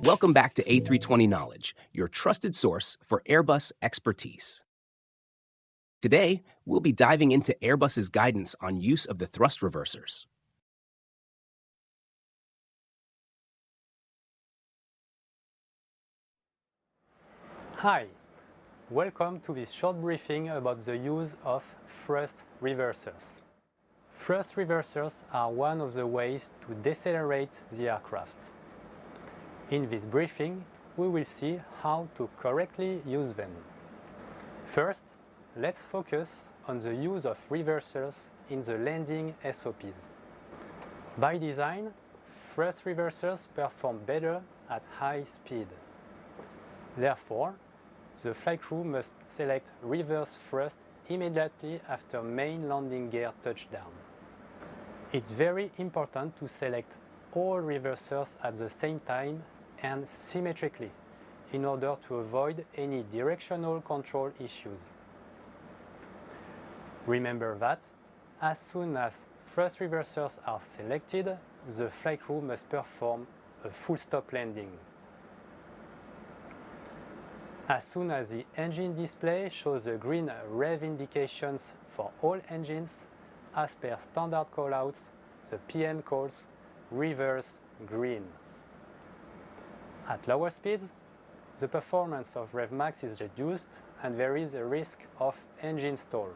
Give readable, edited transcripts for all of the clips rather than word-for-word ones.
Welcome back to A320 Knowledge, your trusted source for Airbus expertise. Today, we'll be diving into Airbus's guidance on use of the thrust reversers. Hi, welcome to this short briefing about the use of thrust reversers. Thrust reversers are one of the ways to decelerate the aircraft. In this briefing, we will see how to correctly use them. First, let's focus on the use of reversers in the landing SOPs. By design, thrust reversers perform better at high speed. Therefore, the flight crew must select reverse thrust immediately after main landing gear touchdown. It's very important to select all reversers at the same time and symmetrically in order to avoid any directional control issues. Remember that as soon as thrust reversers are selected, the flight crew must perform a full stop landing. As soon as the engine display shows the green rev indications for all engines, as per standard callouts, the PM calls reverse green. At lower speeds, the performance of rev max is reduced and there is a risk of engine stall.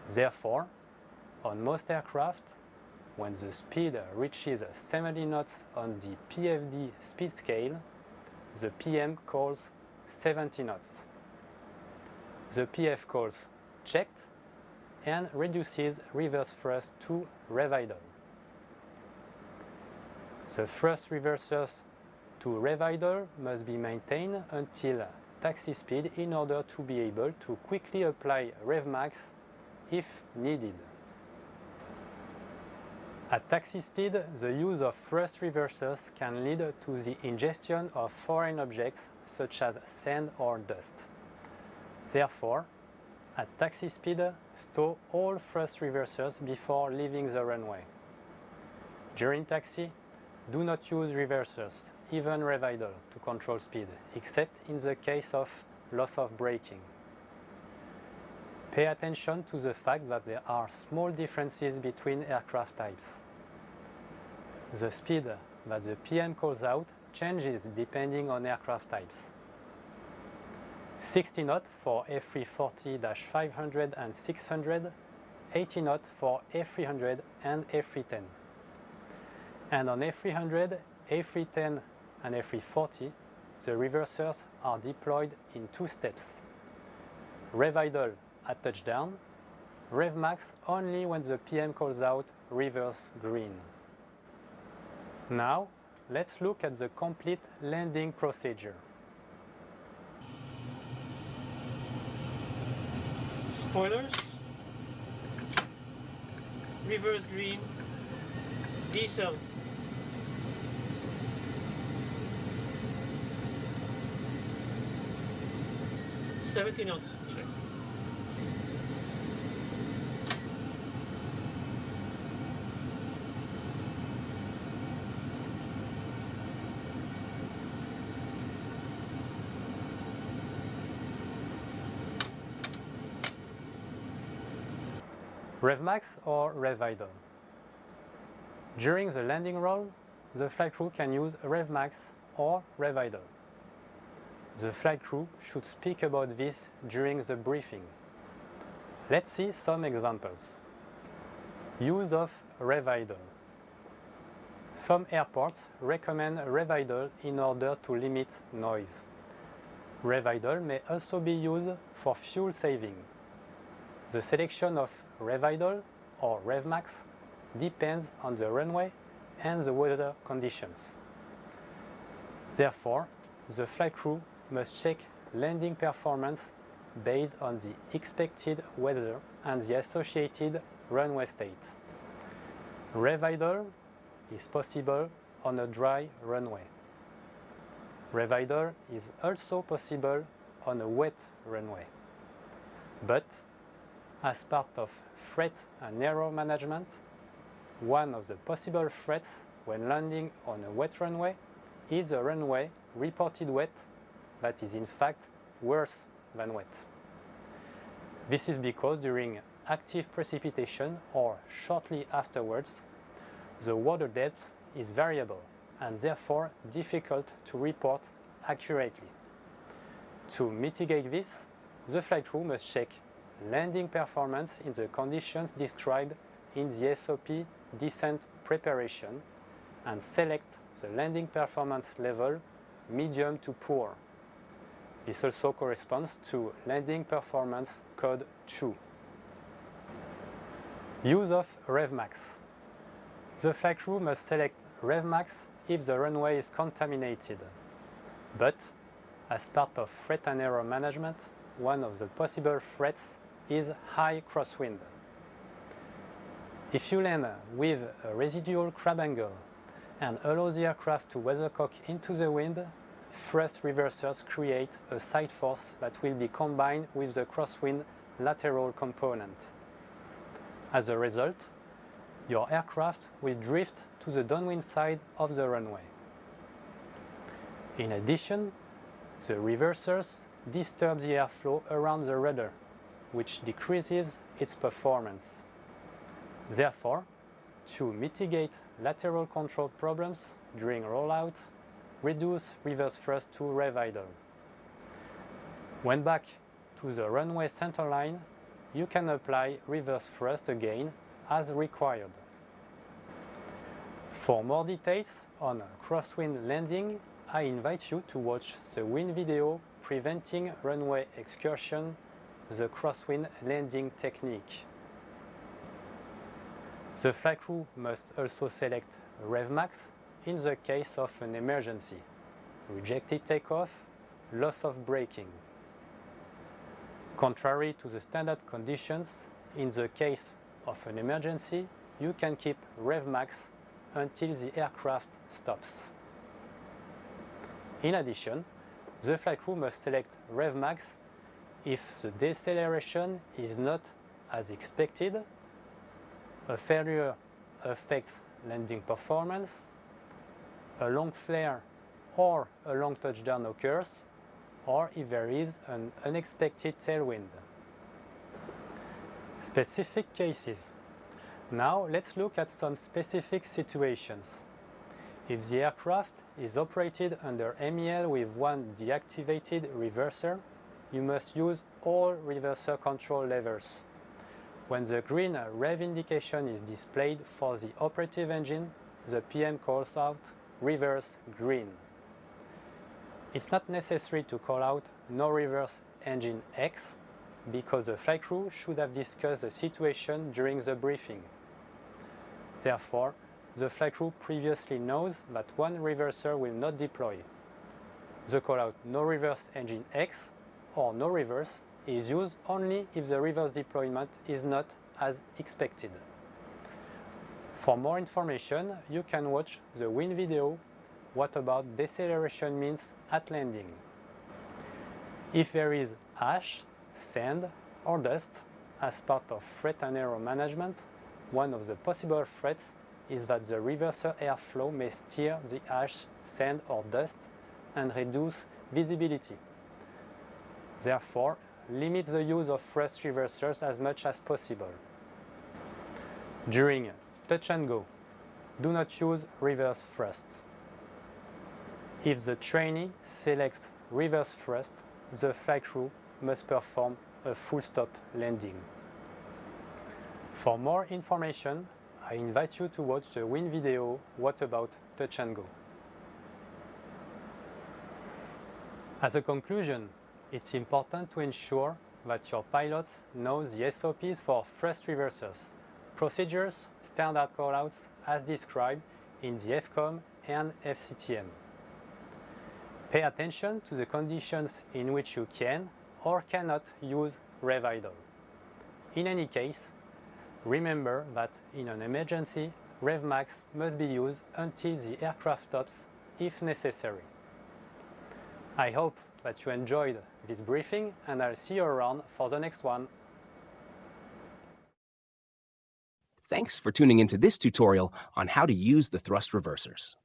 Therefore, on most aircraft, when the speed reaches 70 knots on the PFD speed scale, the PM calls 70 knots. The PF calls checked and reduces reverse thrust to rev idle. The thrust reversers to rev idle must be maintained until taxi speed in order to be able to quickly apply rev max if needed. At taxi speed, the use of thrust reversers can lead to the ingestion of foreign objects such as sand or dust. Therefore, at taxi speed, stow all thrust reversers before leaving the runway. During taxi, do not use reversers, even rev idle, to control speed, except in the case of loss of braking. Pay attention to the fact that there are small differences between aircraft types. The speed that the PM calls out changes depending on aircraft types. 60 knot for A340-500 and 600, 80 knot for A300 and A310. And on A300, A310 and A340, the reversers are deployed in two steps. Rev idle at touchdown, rev max only when the PM calls out reverse green. Now, let's look at the complete landing procedure. Spoilers, reverse green, diesel. $70 knots. Check. Rev max or rev idle. During the landing roll, the flight crew can use rev max or rev idle. The flight crew should speak about this during the briefing. Let's see some examples. Use of rev idle. Some airports recommend rev idle in order to limit noise. Rev idle may also be used for fuel saving. The selection of rev idle or rev max depends on the runway and the weather conditions. Therefore, the flight crew must check landing performance based on the expected weather and the associated runway state. Rev idle is possible on a dry runway. Rev idle is also possible on a wet runway. But as part of freight and error management, one of the possible threats when landing on a wet runway is a runway reported wet that is in fact worse than wet. This is because during active precipitation or shortly afterwards, the water depth is variable and therefore difficult to report accurately. To mitigate this, the flight crew must check landing performance in the conditions described in the SOP descent preparation and select the landing performance level medium to poor. This also corresponds to landing performance code 2. Use of RevMax. The flight crew must select RevMax if the runway is contaminated. But, as part of threat and error management, one of the possible threats is high crosswind. If you land with a residual crab angle and allow the aircraft to weathercock into the wind, thrust reversers create a side force that will be combined with the crosswind lateral component. As a result, your aircraft will drift to the downwind side of the runway. In addition, the reversers disturb the airflow around the rudder, which decreases its performance. Therefore, to mitigate lateral control problems during rollout, reduce reverse thrust to rev idle. When back to the runway centerline, you can apply reverse thrust again as required. For more details on crosswind landing, I invite you to watch the wind video Preventing Runway Excursion, the crosswind landing technique. The flight crew must also select RevMax in the case of an emergency, rejected takeoff, loss of braking. Contrary to the standard conditions, in the case of an emergency, you can keep RevMax until the aircraft stops. In addition, the flight crew must select RevMax if the deceleration is not as expected, a failure affects landing performance, a long flare or a long touchdown occurs, or if there is an unexpected tailwind. Specific cases. Now let's look at some specific situations. If the aircraft is operated under MEL with one deactivated reverser, you must use all reverser control levers. When the green rev indication is displayed for the operative engine, the PM calls out reverse green. It's not necessary to call out no reverse engine X because the flight crew should have discussed the situation during the briefing. Therefore, the flight crew previously knows that one reverser will not deploy. The call out no reverse engine X or no reverse is used only if the reverse deployment is not as expected. For more information, you can watch the wind video What About Deceleration Means at Landing. If there is ash, sand or dust as part of threat and error management, one of the possible threats is that the reverser airflow may steer the ash, sand or dust and reduce visibility. Therefore, limit the use of thrust reversers as much as possible. During touch and go, do not use reverse thrust. If the trainee selects reverse thrust, the flight crew must perform a full stop landing. For more information, I invite you to watch the wind video What About Touch and Go. As a conclusion, it's important to ensure that your pilots know the SOPs for thrust reversers, procedures, standard callouts as described in the FCOM and FCTM. Pay attention to the conditions in which you can or cannot use rev idle. In any case, remember that in an emergency, RevMax must be used until the aircraft stops if necessary. I hope that you enjoyed this briefing, and I'll see you around for the next one. Thanks for tuning into this tutorial on how to use the thrust reversers.